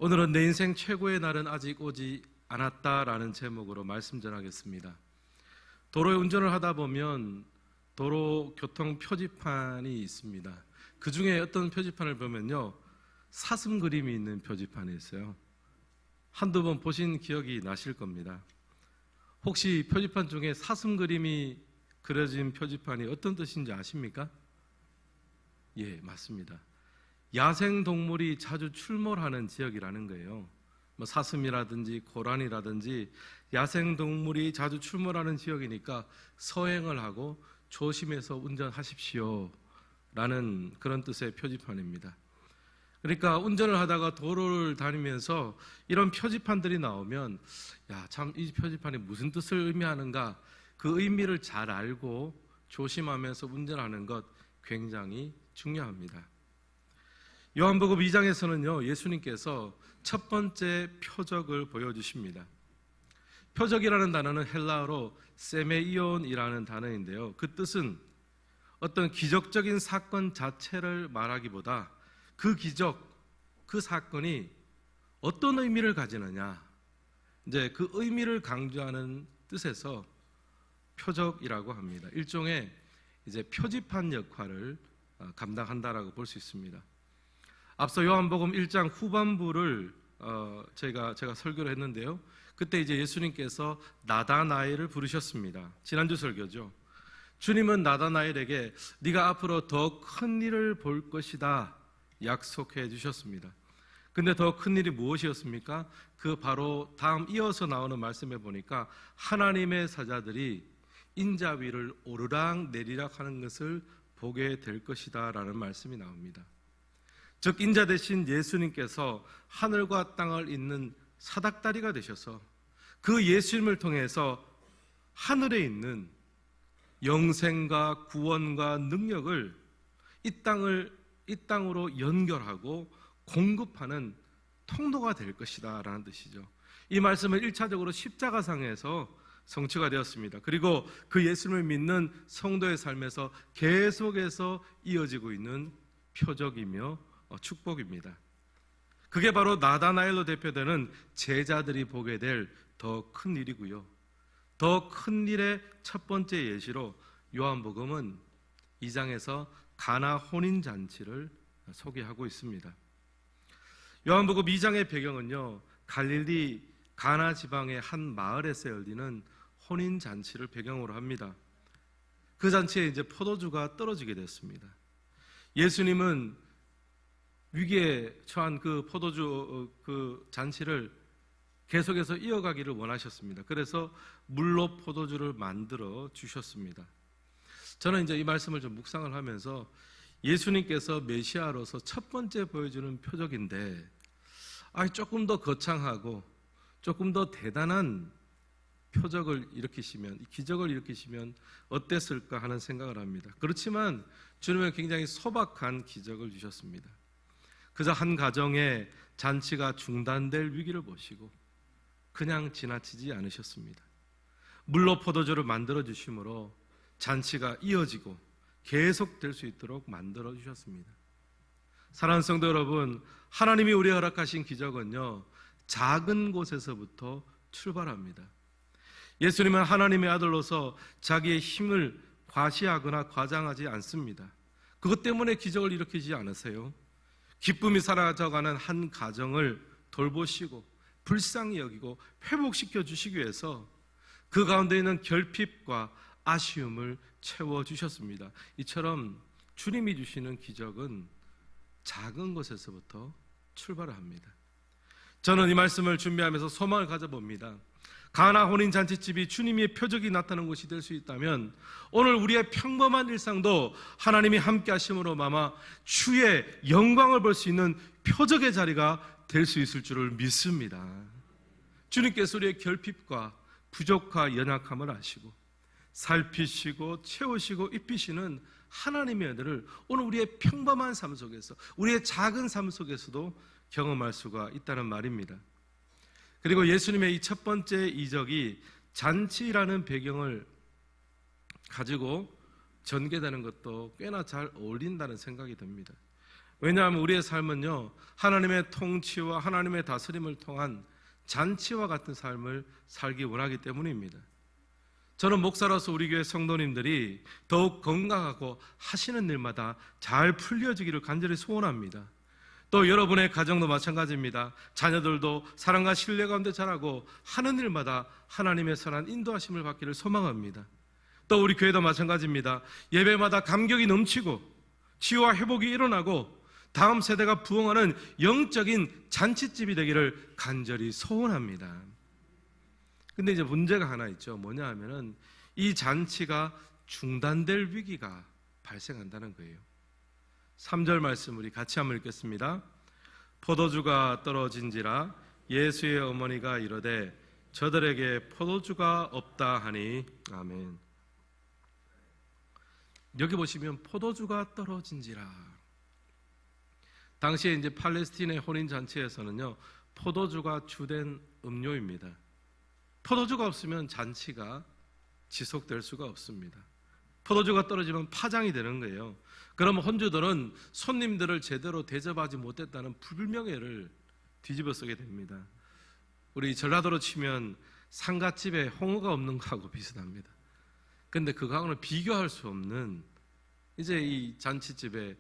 오늘은 내 인생 최고의 날은 아직 오지 않았다라는 제목으로 말씀 전하겠습니다. 도로에 운전을 하다 보면 도로 교통 표지판이 있습니다. 그 중에 어떤 표지판을 보면요, 사슴 그림이 있는 표지판이 있어요. 한두 번 보신 기억이 나실 겁니다. 혹시 표지판 중에 사슴 그림이 그려진 표지판이 어떤 뜻인지 아십니까? 예, 맞습니다. 야생동물이 자주 출몰하는 지역이라는 거예요. 사슴이라든지 고라니라든지 야생동물이 자주 출몰하는 지역이니까 서행을 하고 조심해서 운전하십시오 라는 그런 뜻의 표지판입니다. 그러니까 운전을 하다가 도로를 다니면서 이런 표지판들이 나오면 참 이 표지판이 무슨 뜻을 의미하는가, 그 의미를 잘 알고 조심하면서 운전하는 것 굉장히 중요합니다. 요한복음 2장에서는요, 예수님께서 첫 번째 표적을 보여주십니다. 표적이라는 단어는 헬라어로 세메이온이라는 단어인데요, 그 뜻은 어떤 기적적인 사건 자체를 말하기보다 그 기적, 그 사건이 어떤 의미를 가지느냐, 이제 그 의미를 강조하는 뜻에서 표적이라고 합니다. 일종의 이제 표지판 역할을 감당한다라고 볼 수 있습니다. 앞서 요한복음 1장 후반부를 제가 설교를 했는데요, 그때 이제 예수님께서 나다나엘을 부르셨습니다. 지난주 설교죠. 주님은 나다나엘에게 네가 앞으로 더 큰 일을 볼 것이다 약속해 주셨습니다. 근데 더 큰 일이 무엇이었습니까? 그 바로 다음 이어서 나오는 말씀에 보니까 하나님의 사자들이 인자 위를 오르락 내리락 하는 것을 보게 될 것이다 라는 말씀이 나옵니다. 즉 인자 대신 예수님께서 하늘과 땅을 잇는 사닥다리가 되셔서 그 예수님을 통해서 하늘에 있는 영생과 구원과 능력을 이 땅으로 연결하고 공급하는 통로가 될 것이다 라는 뜻이죠. 이 말씀은 1차적으로 십자가상에서 성취가 되었습니다. 그리고 그 예수님을 믿는 성도의 삶에서 계속해서 이어지고 있는 표적이며 축복입니다. 그게 바로 나다나엘로 대표되는 제자들이 보게 될 더 큰 일이고요, 더 큰 일의 첫 번째 예시로 요한복음은 2장에서 가나 혼인잔치를 소개하고 있습니다. 요한복음 2장의 배경은요, 갈릴리 가나 지방의 한 마을에서 열리는 혼인잔치를 배경으로 합니다. 그 잔치에 이제 포도주가 떨어지게 됐습니다. 예수님은 위기에 처한 그 포도주 그 잔치를 계속해서 이어가기를 원하셨습니다. 그래서 물로 포도주를 만들어 주셨습니다. 저는 이제 이 말씀을 좀 묵상을 하면서 예수님께서 메시아로서 첫 번째 보여주는 표적인데 조금 더 거창하고 조금 더 대단한 표적을 일으키시면, 기적을 일으키시면 어땠을까 하는 생각을 합니다. 그렇지만 주님은 굉장히 소박한 기적을 주셨습니다. 그저 한 가정의 잔치가 중단될 위기를 보시고 그냥 지나치지 않으셨습니다. 물로 포도주를 만들어 주심으로 잔치가 이어지고 계속될 수 있도록 만들어 주셨습니다. 사랑하는 성도 여러분, 하나님이 우리에 허락하신 기적은요, 작은 곳에서부터 출발합니다. 예수님은 하나님의 아들로서 자기의 힘을 과시하거나 과장하지 않습니다. 그것 때문에 기적을 일으키지 않으세요. 기쁨이 사라져가는 한 가정을 돌보시고 불쌍히 여기고 회복시켜 주시기 위해서 그 가운데 있는 결핍과 아쉬움을 채워주셨습니다. 이처럼 주님이 주시는 기적은 작은 것에서부터 출발을 합니다. 저는 이 말씀을 준비하면서 소망을 가져봅니다. 가나 혼인잔치집이 주님의 표적이 나타나는 곳이 될 수 있다면 오늘 우리의 평범한 일상도 하나님이 함께 하심으로 마마 주의 영광을 볼 수 있는 표적의 자리가 될 수 있을 줄을 믿습니다. 주님께서 우리의 결핍과 부족과 연약함을 아시고 살피시고 채우시고 입히시는 하나님의 은혜를 오늘 우리의 평범한 삶 속에서, 우리의 작은 삶 속에서도 경험할 수가 있다는 말입니다. 그리고 예수님의 이 첫 번째 이적이 잔치라는 배경을 가지고 전개되는 것도 꽤나 잘 어울린다는 생각이 듭니다. 왜냐하면 우리의 삶은요, 하나님의 통치와 하나님의 다스림을 통한 잔치와 같은 삶을 살기 원하기 때문입니다. 저는 목사로서 우리 교회 성도님들이 더욱 건강하고 하시는 일마다 잘 풀려지기를 간절히 소원합니다. 또 여러분의 가정도 마찬가지입니다. 자녀들도 사랑과 신뢰 가운데 자라고 하는 일마다 하나님의 선한 인도하심을 받기를 소망합니다. 또 우리 교회도 마찬가지입니다. 예배마다 감격이 넘치고 치유와 회복이 일어나고 다음 세대가 부흥하는 영적인 잔치집이 되기를 간절히 소원합니다. 근데 이제 문제가 하나 있죠. 뭐냐 하면은 이 잔치가 중단될 위기가 발생한다는 거예요. 3절 말씀 우리 같이 한번 읽겠습니다. 포도주가 떨어진지라 예수의 어머니가 이르되 저들에게 포도주가 없다 하니. 아멘. 여기 보시면 포도주가 떨어진지라. 당시에 이제 팔레스틴의 혼인 잔치에서는요, 포도주가 주된 음료입니다. 포도주가 없으면 잔치가 지속될 수가 없습니다. 포도주가 떨어지면 파장이 되는 거예요. 그러면 혼주들은 손님들을 제대로 대접하지 못했다는 불명예를 뒤집어 쓰게 됩니다. 우리 전라도로 치면 상갓집에 홍어가 없는 거하고 비슷합니다. 근데 그거하고는 비교할 수 없는, 이제 이 잔치집에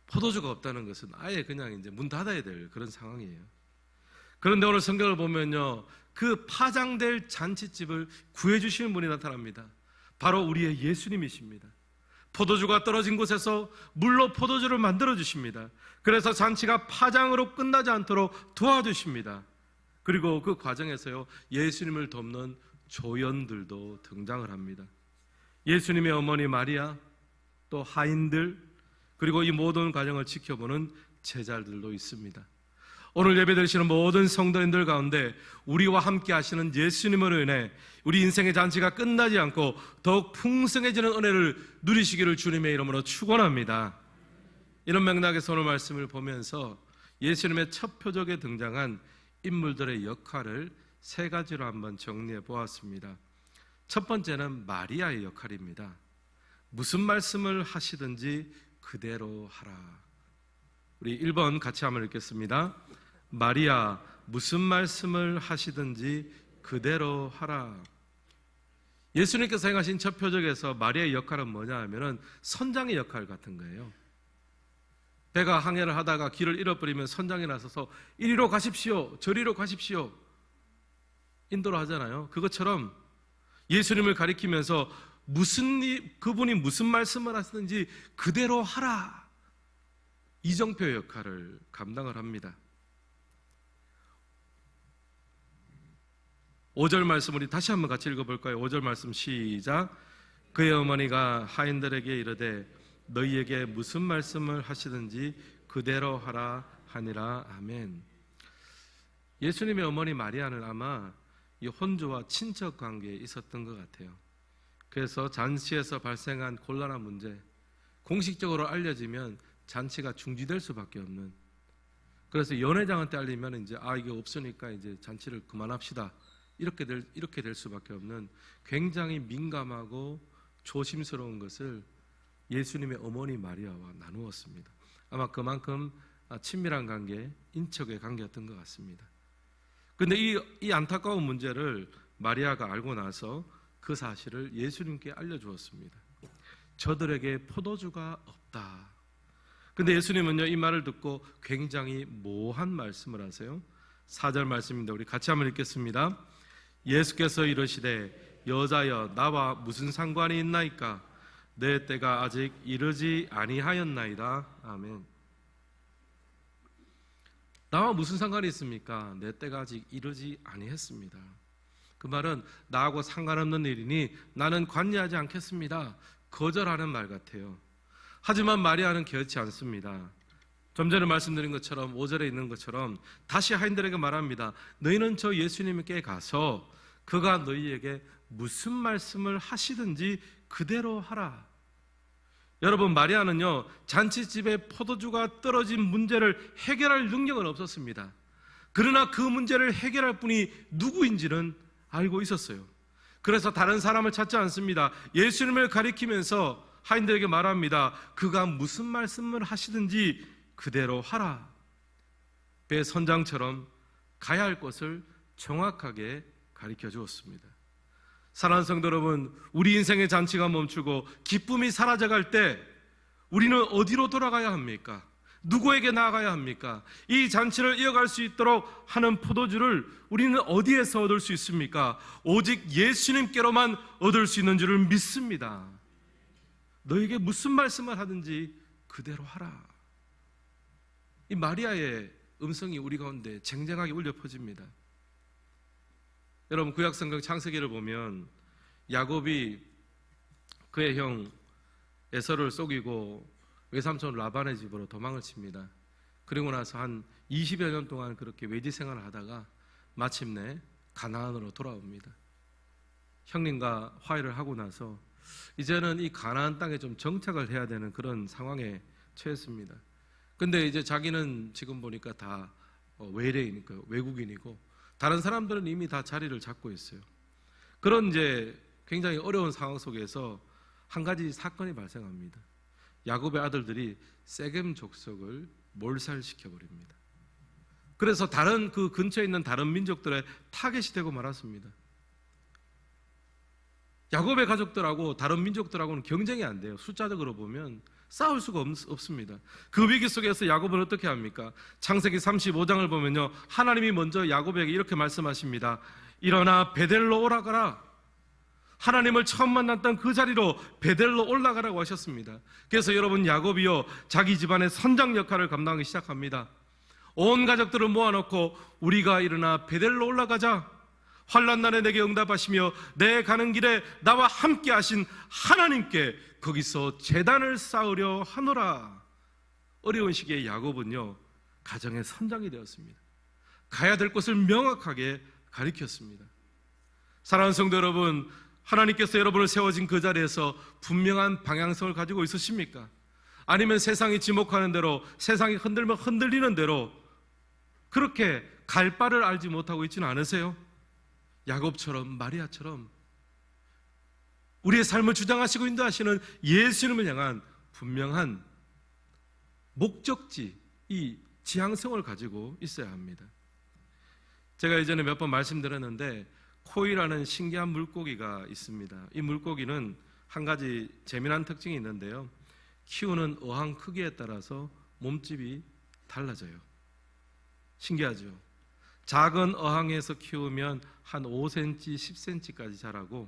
포도주가 없다는 것은 아예 그냥 이제 문 닫아야 될 그런 상황이에요. 그런데 오늘 성경을 보면요, 그 파장될 잔치집을 구해주시는 분이 나타납니다. 바로 우리의 예수님이십니다. 포도주가 떨어진 곳에서 물로 포도주를 만들어 주십니다. 그래서 잔치가 파장으로 끝나지 않도록 도와주십니다. 그리고 그 과정에서요, 예수님을 돕는 조연들도 등장을 합니다. 예수님의 어머니 마리아, 또 하인들, 그리고 이 모든 과정을 지켜보는 제자들도 있습니다. 오늘 예배드리시는 모든 성도님들 가운데 우리와 함께 하시는 예수님으로 인해 우리 인생의 잔치가 끝나지 않고 더욱 풍성해지는 은혜를 누리시기를 주님의 이름으로 축원합니다. 이런 맥락에서 오늘 말씀을 보면서 예수님의 첫 표적에 등장한 인물들의 역할을 세 가지로 한번 정리해 보았습니다. 첫 번째는 마리아의 역할입니다. 무슨 말씀을 하시든지 그대로 하라. 우리 1번 같이 한번 읽겠습니다. 마리아, 무슨 말씀을 하시든지 그대로 하라. 예수님께서 행하신 첫 표적에서 마리아의 역할은 뭐냐 하면은 선장의 역할 같은 거예요. 배가 항해를 하다가 길을 잃어버리면 선장이 나서서 이리로 가십시오, 저리로 가십시오, 인도를 하잖아요. 그것처럼 예수님을 가리키면서 그분이 무슨 말씀을 하시든지 그대로 하라, 이정표의 역할을 감당을 합니다. 5절 말씀 우리 다시 한번 같이 읽어볼까요? 5절 말씀 시작. 그의 어머니가 하인들에게 이르되 너희에게 무슨 말씀을 하시든지 그대로 하라 하니라. 아멘. 예수님의 어머니 마리아는 아마 이 혼주와 친척 관계에 있었던 것 같아요. 그래서 잔치에서 발생한 곤란한 문제, 공식적으로 알려지면 잔치가 중지될 수밖에 없는, 그래서 연회장한테 알리면 이제 이게 없으니까 이제 잔치를 그만합시다, 이렇게 될 수밖에 없는 굉장히 민감하고 조심스러운 것을 예수님의 어머니 마리아와 나누었습니다. 아마 그만큼 친밀한 관계, 인척의 관계였던 것 같습니다. 그런데 이 안타까운 문제를 마리아가 알고 나서 그 사실을 예수님께 알려주었습니다. 저들에게 포도주가 없다. 근데 예수님은요, 이 말을 듣고 굉장히 모호한 말씀을 하세요. 4절 말씀입니다. 우리 같이 한번 읽겠습니다. 예수께서 이르시되 여자여 나와 무슨 상관이 있나이까? 내 때가 아직 이르지 아니하였나이다. 아멘. 나와 무슨 상관이 있습니까? 내 때가 아직 이르지 아니했습니다. 그 말은 나하고 상관없는 일이니 나는 관여하지 않겠습니다, 거절하는 말 같아요. 하지만 마리아는 그렇지 않습니다. 좀 전에 말씀드린 것처럼 5절에 있는 것처럼 다시 하인들에게 말합니다. 너희는 저 예수님께 가서 그가 너희에게 무슨 말씀을 하시든지 그대로 하라. 여러분, 마리아는요, 잔치집에 포도주가 떨어진 문제를 해결할 능력은 없었습니다. 그러나 그 문제를 해결할 분이 누구인지는 알고 있었어요. 그래서 다른 사람을 찾지 않습니다. 예수님을 가리키면서 하인들에게 말합니다. 그가 무슨 말씀을 하시든지 그대로 하라. 배 선장처럼 가야 할 곳을 정확하게 가르쳐 주었습니다. 사랑하는 성도 여러분, 우리 인생의 잔치가 멈추고 기쁨이 사라져갈 때 우리는 어디로 돌아가야 합니까? 누구에게 나아가야 합니까? 이 잔치를 이어갈 수 있도록 하는 포도주를 우리는 어디에서 얻을 수 있습니까? 오직 예수님께로만 얻을 수 있는 줄을 믿습니다. 너에게 무슨 말씀을 하든지 그대로 하라. 이 마리아의 음성이 우리 가운데 쟁쟁하게 울려 퍼집니다. 여러분, 구약성경 창세기를 보면 야곱이 그의 형 에서를 속이고 외삼촌 라반의 집으로 도망을 칩니다. 그리고 나서 한 20여 년 동안 그렇게 외지 생활을 하다가 마침내 가나안으로 돌아옵니다. 형님과 화해를 하고 나서 이제는 이 가나안 땅에 좀 정착을 해야 되는 그런 상황에 처했습니다. 근데 이제 자기는 지금 보니까 다 외래이니까 외국인이고 다른 사람들은 이미 다 자리를 잡고 있어요. 그런 이제 굉장히 어려운 상황 속에서 한 가지 사건이 발생합니다. 야곱의 아들들이 세겜 족속을 몰살시켜 버립니다. 그래서 다른 그 근처에 있는 다른 민족들의 타겟이 되고 말았습니다. 야곱의 가족들하고 다른 민족들하고는 경쟁이 안 돼요. 숫자적으로 보면 싸울 수가 없습니다. 그 위기 속에서 야곱은 어떻게 합니까? 창세기 35장을 보면요, 하나님이 먼저 야곱에게 이렇게 말씀하십니다. 일어나 베델로 올라가라. 하나님을 처음 만났던 그 자리로 베델로 올라가라고 하셨습니다. 그래서 여러분, 야곱이요 자기 집안의 선장 역할을 감당하기 시작합니다. 온 가족들을 모아놓고 우리가 일어나 베델로 올라가자. 환난 날에 내게 응답하시며 내 가는 길에 나와 함께 하신 하나님께 거기서 제단을 쌓으려 하노라. 어려운 시기에 야곱은요 가정의 선장이 되었습니다. 가야 될 곳을 명확하게 가리켰습니다. 사랑하는 성도 여러분, 하나님께서 여러분을 세워진 그 자리에서 분명한 방향성을 가지고 있으십니까? 아니면 세상이 지목하는 대로, 세상이 흔들면 흔들리는 대로 그렇게 갈 바를 알지 못하고 있지는 않으세요? 야곱처럼, 마리아처럼 우리의 삶을 주장하시고 인도하시는 예수님을 향한 분명한 목적지, 이 지향성을 가지고 있어야 합니다. 제가 예전에 몇 번 말씀드렸는데 코이라는 신기한 물고기가 있습니다. 이 물고기는 한 가지 재미난 특징이 있는데요, 키우는 어항 크기에 따라서 몸집이 달라져요. 신기하죠? 작은 어항에서 키우면 한 5cm, 10cm까지 자라고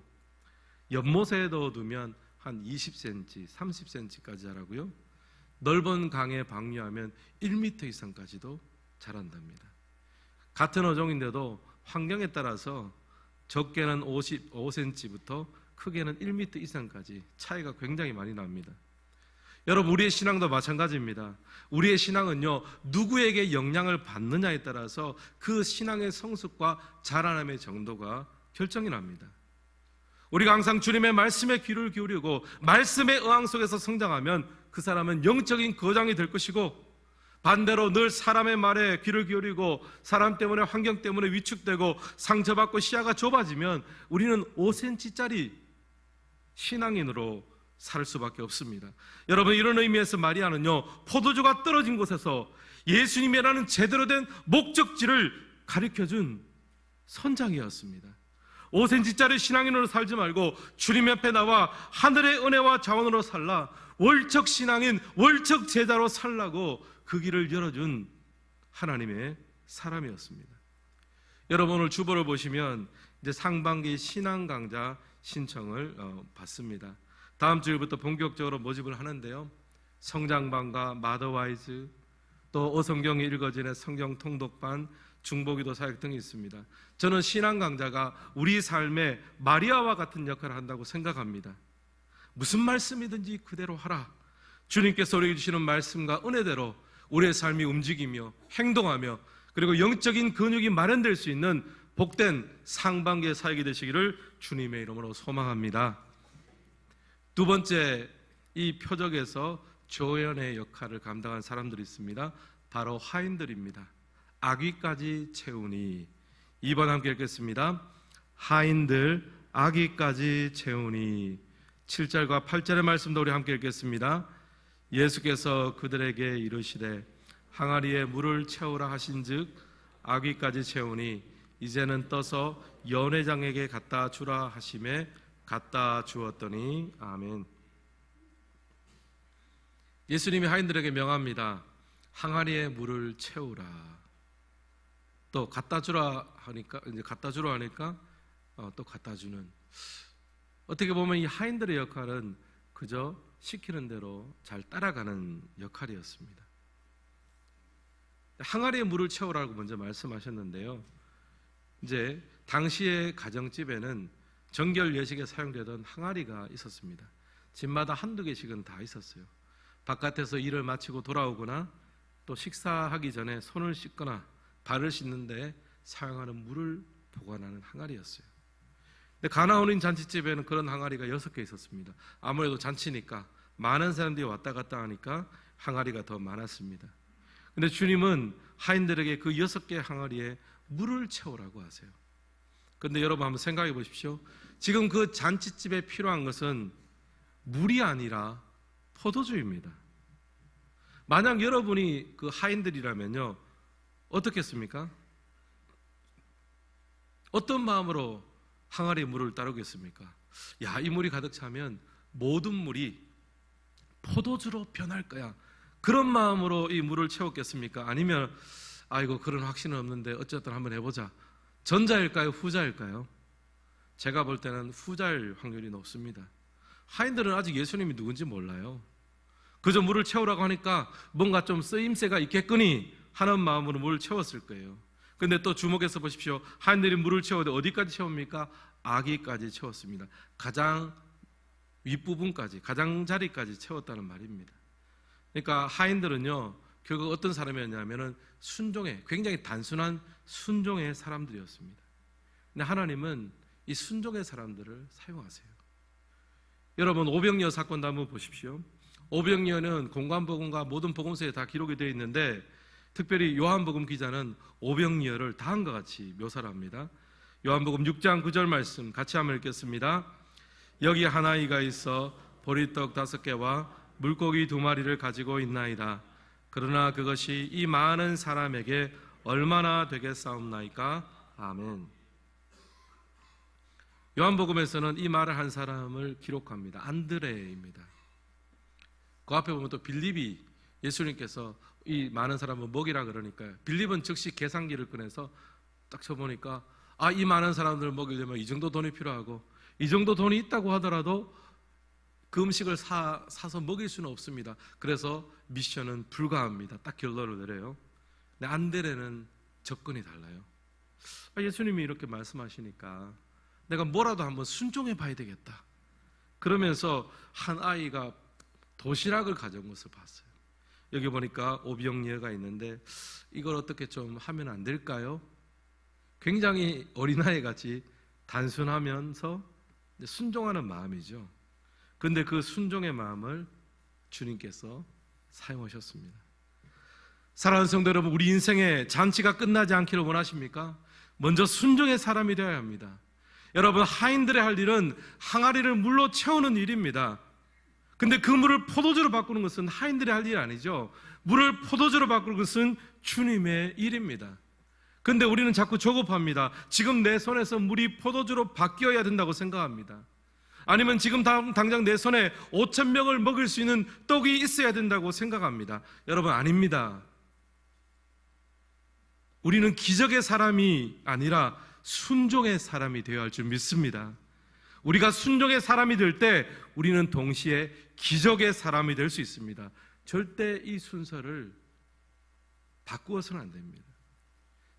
연못에 넣어두면 한 20cm, 30cm까지 자라고요, 넓은 강에 방류하면 1m 이상까지도 자란답니다. 같은 어종인데도 환경에 따라서 적게는 55cm부터 크게는 1m 이상까지 차이가 굉장히 많이 납니다. 여러분, 우리의 신앙도 마찬가지입니다. 우리의 신앙은요 누구에게 영향을 받느냐에 따라서 그 신앙의 성숙과 자라남의 정도가 결정이 납니다. 우리가 항상 주님의 말씀에 귀를 기울이고 말씀의 어항 속에서 성장하면 그 사람은 영적인 거장이 될 것이고, 반대로 늘 사람의 말에 귀를 기울이고 사람 때문에, 환경 때문에 위축되고 상처받고 시야가 좁아지면 우리는 5cm짜리 신앙인으로 살 수밖에 없습니다. 여러분, 이런 의미에서 마리아는요 포도주가 떨어진 곳에서 예수님이라는 제대로 된 목적지를 가르쳐준 선장이었습니다. 5cm짜리 신앙인으로 살지 말고 주님 옆에 나와 하늘의 은혜와 자원으로 살라, 월척 신앙인, 월척 제자로 살라고 그 길을 열어준 하나님의 사람이었습니다. 여러분, 오늘 주보를 보시면 이제 상반기 신앙 강좌 신청을 받습니다. 다음 주일부터 본격적으로 모집을 하는데요, 성장반과 마더와이즈, 또 어성경이 읽어지는 성경 통독반, 중보기도 사역 등이 있습니다. 저는 신앙 강좌가 우리 삶에 마리아와 같은 역할을 한다고 생각합니다. 무슨 말씀이든지 그대로 하라. 주님께서 우리에게 주시는 말씀과 은혜대로 우리의 삶이 움직이며 행동하며 그리고 영적인 근육이 마련될 수 있는 복된 상반기의 사역이 되시기를 주님의 이름으로 소망합니다. 두 번째, 이 표적에서 조연의 역할을 감당한 사람들이 있습니다. 바로 하인들입니다. 아귀까지 채우니. 2번 함께 읽겠습니다. 하인들 아귀까지 채우니. 7절과 8절의 말씀도 우리 함께 읽겠습니다. 예수께서 그들에게 이르시되 항아리에 물을 채우라 하신즉 아귀까지 채우니 이제는 떠서 연회장에게 갖다 주라 하심에 갖다 주었더니 아멘. 예수님이 하인들에게 명합니다. 항아리에 물을 채우라. 또 갖다 주라 하니까 또 갖다 주는. 어떻게 보면 이 하인들의 역할은 그저 시키는 대로 잘 따라가는 역할이었습니다. 항아리에 물을 채우라고 먼저 말씀하셨는데요. 이제 당시의 가정집에는 정결 예식에 사용되던 항아리가 있었습니다. 집마다 한두 개씩은 다 있었어요. 바깥에서 일을 마치고 돌아오거나 또 식사하기 전에 손을 씻거나 발을 씻는데 사용하는 물을 보관하는 항아리였어요. 근데 가나온인 잔치집에는 그런 항아리가 6개 있었습니다. 아무래도 잔치니까 많은 사람들이 왔다 갔다 하니까 항아리가 더 많았습니다. 근데 주님은 하인들에게 그 6개의 항아리에 물을 채우라고 하세요. 근데 여러분 한번 생각해 보십시오. 지금 그 잔치집에 필요한 것은 물이 아니라 포도주입니다. 만약 여러분이 그 하인들이라면요, 어떻겠습니까? 어떤 마음으로 항아리에 물을 따르겠습니까? 야, 이 물이 가득 차면 모든 물이 포도주로 변할 거야. 그런 마음으로 이 물을 채웠겠습니까? 아니면 아이고 그런 확신은 없는데 어쨌든 한번 해보자. 전자일까요? 후자일까요? 제가 볼 때는 후자일 확률이 높습니다. 하인들은 아직 예수님이 누군지 몰라요. 그저 물을 채우라고 하니까 뭔가 좀 쓰임새가 있겠거니 하는 마음으로 물을 채웠을 거예요. 근데 또 주목해서 보십시오. 하인들이 물을 채우는데 어디까지 채웁니까? 아기까지 채웠습니다. 가장 윗부분까지, 가장자리까지 채웠다는 말입니다. 그러니까 하인들은요, 결국 어떤 사람이었냐면은 순종의, 굉장히 단순한 순종의 사람들이었습니다. 근데 하나님은 이 순종의 사람들을 사용하세요. 여러분, 오병이어 사건도 한번 보십시오. 오병이어는 공관복음과 모든 복음서에 다 기록이 되어 있는데 특별히 요한복음 기자는 오병이어를 다음과 같이 묘사를 합니다. 요한복음 6장 9절 말씀 같이 한번 읽겠습니다. 여기 한 아이가 있어 보리떡 5개와 물고기 2마리를 가지고 있나이다. 그러나 그것이 이 많은 사람에게 얼마나 되겠사옵나이까? 아멘. 요한복음에서는 이 말을 한 사람을 기록합니다. 안드레입니다. 그 앞에 보면 또 빌립이 예수님께서 이 많은 사람을 먹이라 그러니까요. 빌립은 즉시 계산기를 꺼내서 딱 쳐보니까 이 많은 사람들을 먹이려면 이 정도 돈이 필요하고 이 정도 돈이 있다고 하더라도 그 음식을 사서 먹일 수는 없습니다. 그래서 미션은 불가합니다. 딱 결론을 내려요. 근데 안드레는 접근이 달라요. 예수님이 이렇게 말씀하시니까 내가 뭐라도 한번 순종해 봐야 되겠다. 그러면서 한 아이가 도시락을 가져온 것을 봤어요. 여기 보니까 오병이어가 있는데 이걸 어떻게 좀 하면 안 될까요? 굉장히 어린아이 같이 단순하면서 순종하는 마음이죠. 그런데 그 순종의 마음을 주님께서 사용하셨습니다. 사랑하는 성도 여러분, 우리 인생의 잔치가 끝나지 않기를 원하십니까? 먼저 순종의 사람이 되어야 합니다. 여러분, 하인들의 할 일은 항아리를 물로 채우는 일입니다. 근데 그 물을 포도주로 바꾸는 것은 하인들의 할 일이 아니죠. 물을 포도주로 바꾸는 것은 주님의 일입니다. 근데 우리는 자꾸 조급합니다. 지금 내 손에서 물이 포도주로 바뀌어야 된다고 생각합니다. 아니면 지금 당장 내 손에 5,000명을 먹일 수 있는 떡이 있어야 된다고 생각합니다. 여러분, 아닙니다. 우리는 기적의 사람이 아니라 순종의 사람이 되어야 할 줄 믿습니다. 우리가 순종의 사람이 될 때 우리는 동시에 기적의 사람이 될 수 있습니다. 절대 이 순서를 바꾸어서는 안 됩니다.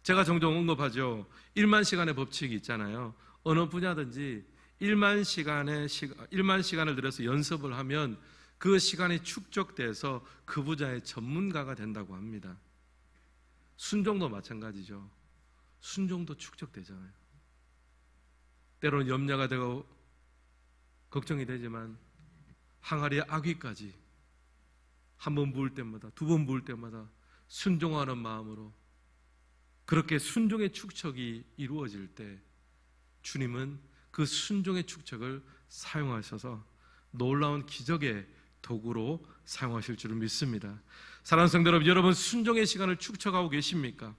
제가 종종 언급하죠. 1만 시간의 법칙이 있잖아요. 어느 분야든지 1만 시간을 들여서 연습을 하면 그 시간이 축적돼서 그 분야의 전문가가 된다고 합니다. 순종도 마찬가지죠. 순종도 축적되잖아요. 때로는 염려가 되고 걱정이 되지만 항아리에 아귀까지 한 번 부을 때마다, 두 번 부을 때마다 순종하는 마음으로 그렇게 순종의 축적이 이루어질 때 주님은 그 순종의 축적을 사용하셔서 놀라운 기적의 도구로 사용하실 줄을 믿습니다. 사랑하는 성도 여러분, 순종의 시간을 축적하고 계십니까?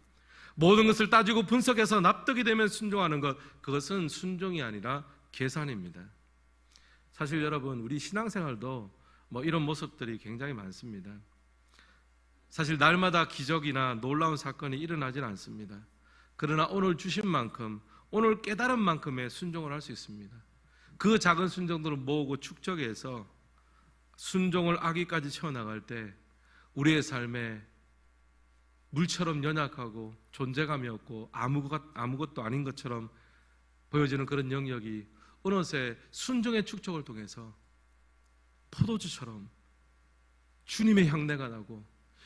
모든 것을 따지고 분석해서 납득이 되면 순종하는 것, 그것은 순종이 아니라 계산입니다. 사실 여러분, 우리 신앙생활도 이런 모습들이 굉장히 많습니다. 사실 날마다 기적이나 놀라운 사건이 일어나질 않습니다. 그러나 오늘 주신 만큼, 오늘 깨달은 만큼의 순종을 할 수 있습니다. 그 작은 순종들을 모으고 축적해서 순종을 아기까지 채워나갈 때 우리의 삶에 물처럼 연약하고 존재감이 없고 아무것도 아닌 것처럼 보여지는 그런 영역이 어느새 순종의 축적을 통해서 포도주처럼 주님의 향내가 나고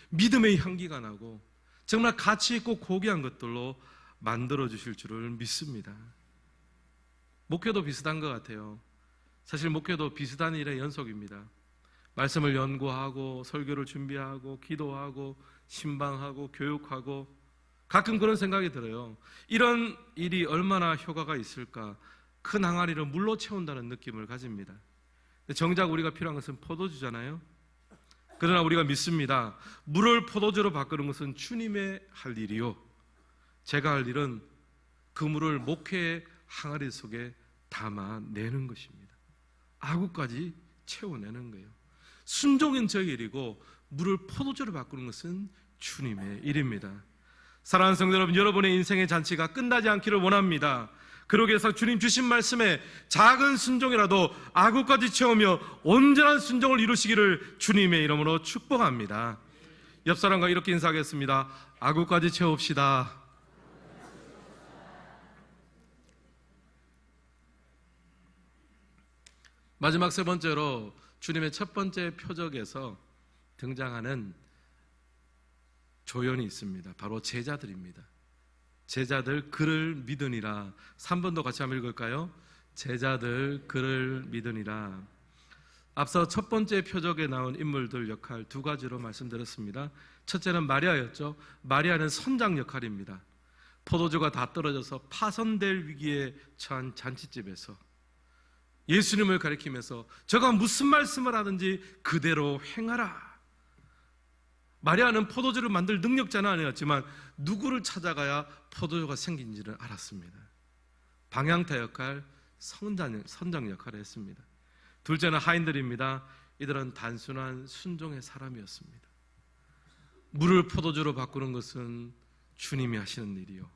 믿음의 향기가 나고 정말 가치 있고 고귀한 것들로 만들어주실 줄을 믿습니다. 목회도 비슷한 것 같아요. 사실 목회도 비슷한 일의 연속입니다. 말씀을 연구하고 설교를 준비하고 기도하고 신방하고 교육하고 가끔 그런 생각이 들어요. 이런 일이 얼마나 효과가 있을까? 큰 항아리를 물로 채운다는 느낌을 가집니다. 정작 우리가 필요한 것은 포도주잖아요. 그러나 우리가 믿습니다. 물을 포도주로 바꾸는 것은 주님의 할 일이요, 제가 할 일은 그 물을 목회의 항아리 속에 담아내는 것입니다. 아구까지 채워내는 거예요. 순종은 저의 일이고 물을 포도주로 바꾸는 것은 주님의 일입니다. 사랑하는 성도 여러분, 여러분의 인생의 잔치가 끝나지 않기를 원합니다. 그러기 위해서 주님 주신 말씀에 작은 순종이라도 아구까지 채우며 온전한 순종을 이루시기를 주님의 이름으로 축복합니다. 옆 사람과 이렇게 인사하겠습니다. 아구까지 채웁시다. 마지막 세 번째로 주님의 첫 번째 표적에서 등장하는 조연이 있습니다. 바로 제자들입니다. 제자들 그를 믿으니라. 3번도 같이 한번 읽을까요? 제자들 그를 믿으니라. 앞서 첫 번째 표적에 나온 인물들 역할 두 가지로 말씀드렸습니다. 첫째는 마리아였죠. 마리아는 선장 역할입니다. 포도주가 다 떨어져서 파손될 위기에 처한 잔치집에서 예수님을 가리키면서 저가 무슨 말씀을 하든지 그대로 행하라. 마리아는 포도주를 만들 능력자는 아니었지만 누구를 찾아가야 포도주가 생긴지를 알았습니다. 방향타 역할, 선장 역할을 했습니다. 둘째는 하인들입니다. 이들은 단순한 순종의 사람이었습니다. 물을 포도주로 바꾸는 것은 주님이 하시는 일이요,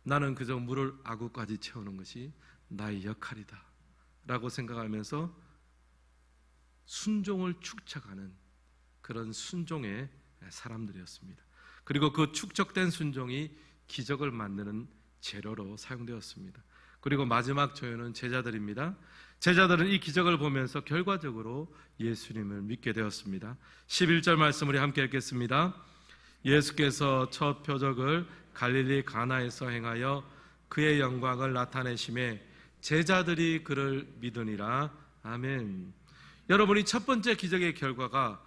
나는 그저 물을 아구까지 채우는 것이 나의 역할이다 라고 생각하면서 순종을 축적하는 그런 순종의 사람들이었습니다. 그리고 그 축적된 순종이 기적을 만드는 재료로 사용되었습니다. 그리고 마지막 조연은 제자들입니다. 제자들은 이 기적을 보면서 결과적으로 예수님을 믿게 되었습니다. 11절 말씀 우리 함께 읽겠습니다. 예수께서 첫 표적을 갈릴리 가나에서 행하여 그의 영광을 나타내심에 제자들이 그를 믿으니라. 아멘. 여러분이 첫 번째 기적의 결과가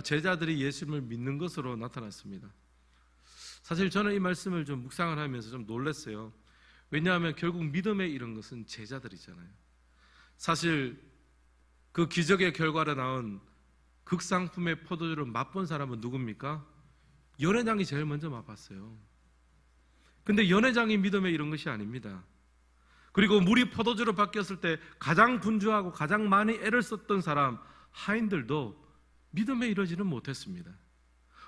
제자들이 예수님을 믿는 것으로 나타났습니다. 사실 저는 이 말씀을 좀 묵상을 하면서 좀 놀랐어요. 왜냐하면 결국 믿음에 이른 것은 제자들이잖아요. 사실 그 기적의 결과로 나온 극상품의 포도주를 맛본 사람은 누굽니까? 연회장이 제일 먼저 맛봤어요. 근데 연회장이 믿음에 이른 것이 아닙니다. 그리고 물이 포도주로 바뀌었을 때 가장 분주하고 가장 많이 애를 썼던 사람 하인들도 믿음에 이르지는 못했습니다.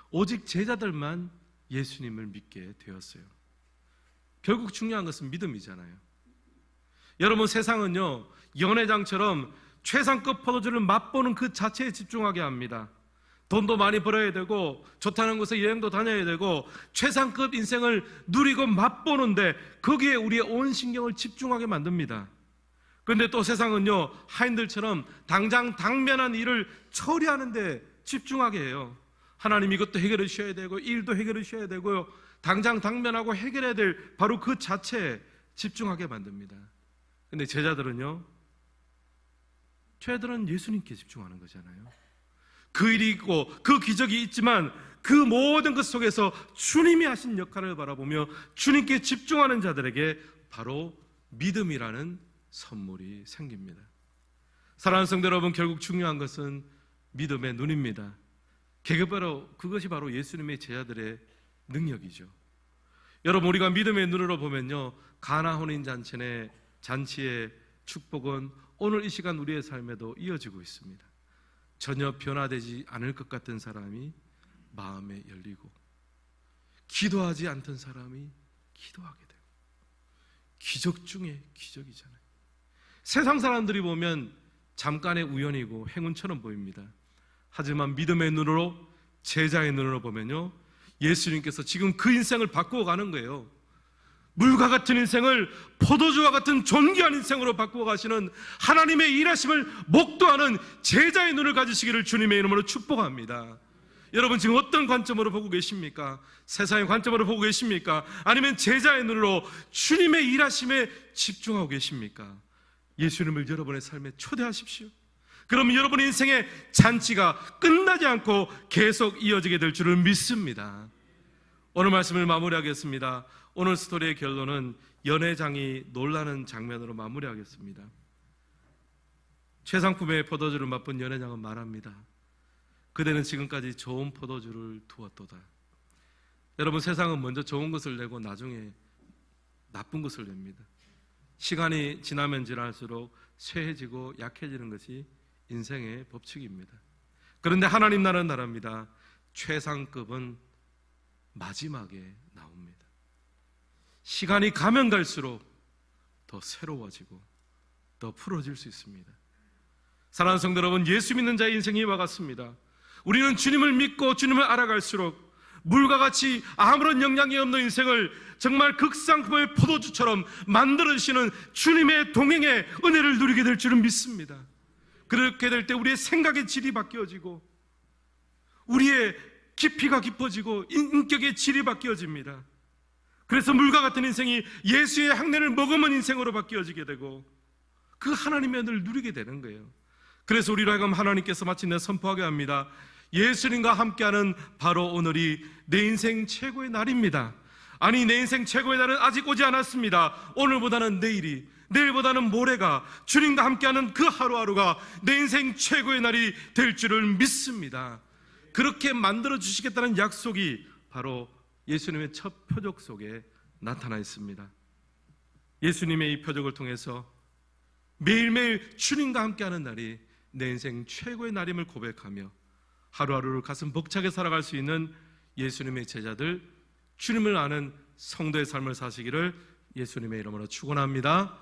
오직 제자들만 예수님을 믿게 되었어요. 결국 중요한 것은 믿음이잖아요. 여러분, 세상은요 연회장처럼 최상급 포도주를 맛보는 그 자체에 집중하게 합니다. 돈도 많이 벌어야 되고 좋다는 곳에 여행도 다녀야 되고 최상급 인생을 누리고 맛보는데 거기에 우리의 온 신경을 집중하게 만듭니다. 그런데 또 세상은요 하인들처럼 당장 당면한 일을 처리하는 데 집중하게 해요. 하나님 이것도 해결해 주셔야 되고 일도 해결해 주셔야 되고요, 당장 당면하고 해결해야 될 바로 그 자체에 집중하게 만듭니다. 그런데 제자들은 예수님께 집중하는 거잖아요. 그 일이 있고 그 기적이 있지만 그 모든 것 속에서 주님이 하신 역할을 바라보며 주님께 집중하는 자들에게 바로 믿음이라는 선물이 생깁니다. 사랑하는 성도 여러분, 결국 중요한 것은 믿음의 눈입니다. 그것이 바로 예수님의 제자들의 능력이죠. 여러분, 우리가 믿음의 눈으로 보면요, 가나 혼인 잔치의 축복은 오늘 이 시간 우리의 삶에도 이어지고 있습니다. 전혀 변화되지 않을 것 같은 사람이 마음에 열리고, 기도하지 않던 사람이 기도하게 되고, 기적 중에 기적이잖아요. 세상 사람들이 보면 잠깐의 우연이고 행운처럼 보입니다. 하지만 믿음의 눈으로, 제자의 눈으로 보면요, 예수님께서 지금 그 인생을 바꾸어 가는 거예요. 물과 같은 인생을 포도주와 같은 존귀한 인생으로 바꾸어 가시는 하나님의 일하심을 목도하는 제자의 눈을 가지시기를 주님의 이름으로 축복합니다. 여러분, 지금 어떤 관점으로 보고 계십니까? 세상의 관점으로 보고 계십니까? 아니면 제자의 눈으로 주님의 일하심에 집중하고 계십니까? 예수님을 여러분의 삶에 초대하십시오. 그러면 여러분의 인생의 잔치가 끝나지 않고 계속 이어지게 될 줄을 믿습니다. 오늘 말씀을 마무리하겠습니다. 오늘 스토리의 결론은 연회장이 놀라는 장면으로 마무리하겠습니다. 최상품의 포도주를 맛본 연회장은 말합니다. 그대는 지금까지 좋은 포도주를 두었도다. 여러분, 세상은 먼저 좋은 것을 내고 나중에 나쁜 것을 냅니다. 시간이 지나면 지날수록 쇠해지고 약해지는 것이 인생의 법칙입니다. 그런데 하나님 나라는 나라입니다. 최상급은 마지막에 나옵니다. 시간이 가면 갈수록 더 새로워지고 더 풀어질 수 있습니다. 사랑하는 성도 여러분, 예수 믿는 자의 인생이 이와 같습니다. 우리는 주님을 믿고 주님을 알아갈수록 물과 같이 아무런 영향이 없는 인생을 정말 극상품의 포도주처럼 만들어주시는 주님의 동행의 은혜를 누리게 될 줄은 믿습니다. 그렇게 될 때 우리의 생각의 질이 바뀌어지고, 우리의 깊이가 깊어지고, 인격의 질이 바뀌어집니다. 그래서 물과 같은 인생이 예수의 향내를 머금은 인생으로 바뀌어지게 되고, 그 하나님의 은혜를 누리게 되는 거예요. 그래서 우리로 하여금 하나님께서 마침내 선포하게 합니다. 예수님과 함께하는 바로 오늘이 내 인생 최고의 날입니다. 아니, 내 인생 최고의 날은 아직 오지 않았습니다. 오늘보다는 내일이, 내일보다는 모레가, 주님과 함께하는 그 하루하루가 내 인생 최고의 날이 될 줄을 믿습니다. 그렇게 만들어 주시겠다는 약속이 바로 예수님의 첫 표적 속에 나타나 있습니다. 예수님의 이 표적을 통해서 매일매일 주님과 함께하는 날이 내 인생 최고의 날임을 고백하며 하루하루를 가슴 벅차게 살아갈 수 있는 예수님의 제자들, 주님을 아는 성도의 삶을 사시기를 예수님의 이름으로 축원합니다.